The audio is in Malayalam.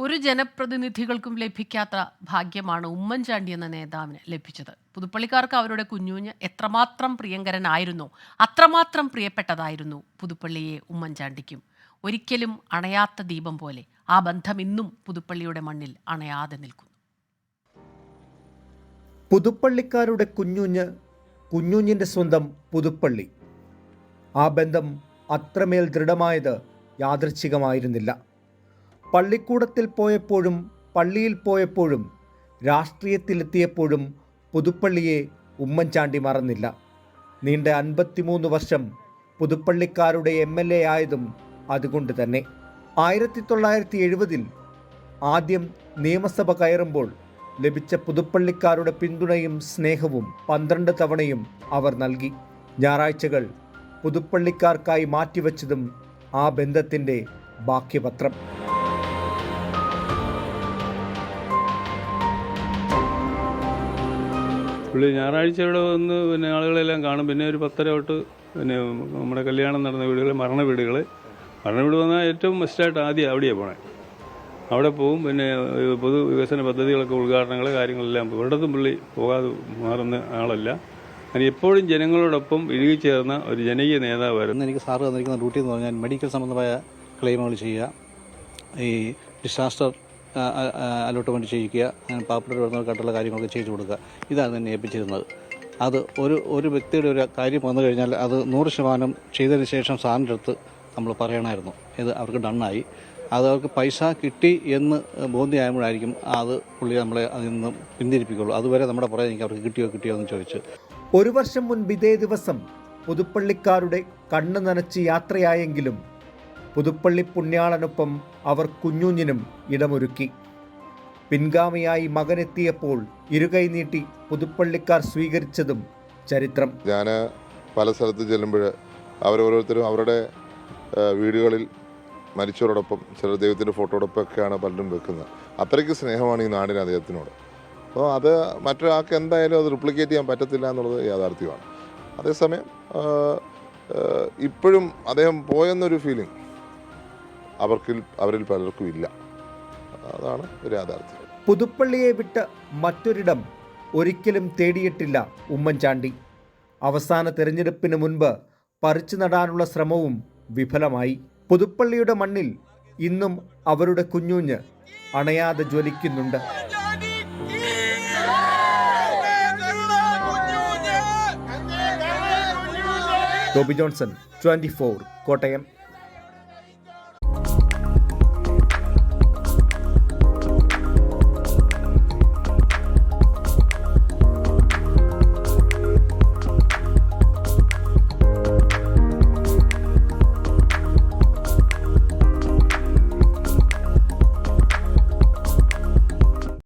ഒരു ജനപ്രതിനിധികൾക്കും ലഭിക്കാത്ത ഭാഗ്യമാണ് ഉമ്മൻചാണ്ടി എന്ന നേതാവിന് ലഭിച്ചത്. പുതുപ്പള്ളിക്കാർക്ക് അവരുടെ കുഞ്ഞുഞ്ഞ് എത്രമാത്രം പ്രിയങ്കരനായിരുന്നോ അത്രമാത്രം പ്രിയപ്പെട്ടതായിരുന്നു പുതുപ്പള്ളിയെ ഉമ്മൻചാണ്ടിക്കും. ഒരിക്കലും അണയാത്ത ദീപം പോലെ ആ ബന്ധം ഇന്നും പുതുപ്പള്ളിയുടെ മണ്ണിൽ അണയാതെ നിൽക്കുന്നു. പുതുപ്പള്ളിക്കാരുടെ കുഞ്ഞുഞ്ഞിൻ്റെ സ്വന്തം പുതുപ്പള്ളി. ആ ബന്ധം അത്രമേൽ ദൃഢമായത് യാദൃച്ഛികമായിരുന്നില്ല. പള്ളിക്കൂടത്തിൽ പോയപ്പോഴും പള്ളിയിൽ പോയപ്പോഴും രാഷ്ട്രീയത്തിലെത്തിയപ്പോഴും പുതുപ്പള്ളിയെ ഉമ്മൻചാണ്ടി മറന്നില്ല. നീണ്ട 53 വർഷം പുതുപ്പള്ളിക്കാരുടെ MLA ആയതും അതുകൊണ്ട് തന്നെ. 1970 ആദ്യം നിയമസഭ കയറുമ്പോൾ ലഭിച്ച പുതുപ്പള്ളിക്കാരുടെ പിന്തുണയും സ്നേഹവും 12 തവണയും അവർ നൽകി. ഞായറാഴ്ചകൾ പുതുപ്പള്ളിക്കാർക്കായി മാറ്റിവെച്ചതും ആ ബന്ധത്തിൻ്റെ ബാക്കിപത്രം. പുള്ളി ഞായറാഴ്ച ഇവിടെ വന്ന് പിന്നെ ആളുകളെല്ലാം കാണും. പിന്നെ ഒരു 10:30 തൊട്ട് പിന്നെ നമ്മുടെ കല്യാണം നടന്ന വീടുകൾ, മരണ വീട് വന്നാൽ ഏറ്റവും ബെസ്റ്റായിട്ട് ആദ്യം അവിടെയാണ് പോണേ. അവിടെ പോവും. പിന്നെ പൊതു വികസന പദ്ധതികളൊക്കെ ഉദ്ഘാടനങ്ങൾ കാര്യങ്ങളെല്ലാം ഒരിടത്തും പുള്ളി പോകാതെ മാറുന്ന ആളല്ല. അങ്ങനെ എപ്പോഴും ജനങ്ങളോടൊപ്പം ഇഴുകിച്ചേർന്ന ഒരു ജനകീയ നേതാവായിരുന്നു. എനിക്ക് സാറ് തന്നിരിക്കുന്ന ഡ്യൂട്ടി എന്ന് പറഞ്ഞാൽ മെഡിക്കൽ സംബന്ധമായ ക്ലെയിമുകൾ ചെയ്യുക, ഈ ഡിസാസ്റ്റർ അലോട്ട്മെൻറ്റ് ചെയ്യിക്കുക, അങ്ങനെ പാവപ്പെട്ട വരുന്നവർക്കായിട്ടുള്ള കാര്യങ്ങളൊക്കെ ചെയ്തു കൊടുക്കുക. ഇതാണ് എന്നെ ഏൽപ്പിച്ചിരുന്നത്. അത് ഒരു വ്യക്തിയുടെ ഒരു കാര്യം വന്നു കഴിഞ്ഞാൽ അത് 100% ചെയ്തതിന് ശേഷം സാറിൻ്റെ അടുത്ത് നമ്മൾ പറയണമായിരുന്നു. ഇത് അവർക്ക് ഡണ്ണായി, അത് അവർക്ക് പൈസ കിട്ടി എന്ന് ബോധ്യമാകുമ്പോഴായിരിക്കും അത് പുള്ളി നമ്മളെ അതിൽ നിന്ന് പിന്തിരിപ്പിക്കുള്ളൂ. അതുവരെ നമ്മുടെ പുറകെ എനിക്ക് അവർക്ക് കിട്ടിയോ എന്ന് ചോദിച്ചു. ഒരു വർഷം മുൻപ് ഇതേ ദിവസം പുതുപ്പള്ളിക്കാരുടെ കണ്ണു നനച്ച് യാത്രയായെങ്കിലും പുതുപ്പള്ളി പുണ്യാളനൊപ്പം അവർ കുഞ്ഞുഞ്ഞിനും ഇടമൊരുക്കി. പിൻഗാമിയായി മകനെത്തിയപ്പോൾ ഇരുകൈ നീട്ടി പുതുപ്പള്ളിക്കാർ സ്വീകരിച്ചതും ചരിത്രം. ഞാൻ പല സ്ഥലത്ത് ചെല്ലുമ്പോൾ അവരോരോരുത്തരും അവരുടെ വീടുകളിൽ മരിച്ചവരോടൊപ്പം, ചില ദൈവത്തിൻ്റെ ഫോട്ടോടൊപ്പമൊക്കെയാണ് പലരും വെക്കുന്നത്. അത്രയ്ക്ക് സ്നേഹമാണ് ഈ നാടിന് അദ്ദേഹത്തിനോട്. അപ്പോൾ അത് മറ്റൊരാൾക്ക് എന്തായാലും അത് റിപ്ലിക്കേറ്റ് ചെയ്യാൻ പറ്റത്തില്ല എന്നുള്ളത് യാഥാർത്ഥ്യമാണ്. അതേസമയം ഇപ്പോഴും അദ്ദേഹം പോയെന്നൊരു ഫീലിംഗ് അവരിൽ പലർക്കും ഇല്ല. അതാണ് ഒരു യാഥാർത്ഥ്യം. പുതുപ്പള്ളിയെ വിട്ട് മറ്റൊരിടം ഒരിക്കലും തേടിയിട്ടില്ല ഉമ്മൻചാണ്ടി. അവസാന തെരഞ്ഞെടുപ്പിന് മുൻപ് പറിച്ചു നടാനുള്ള ശ്രമവും വിഫലമായി. പുതുപ്പള്ളിയുടെ മണ്ണിൽ ഇന്നും അവരുടെ കുഞ്ഞുഞ്ഞ് അണയാതെ ജ്വലിക്കുന്നുണ്ട്. ടോബി ജോൺസൺ, 24, കോട്ടയം.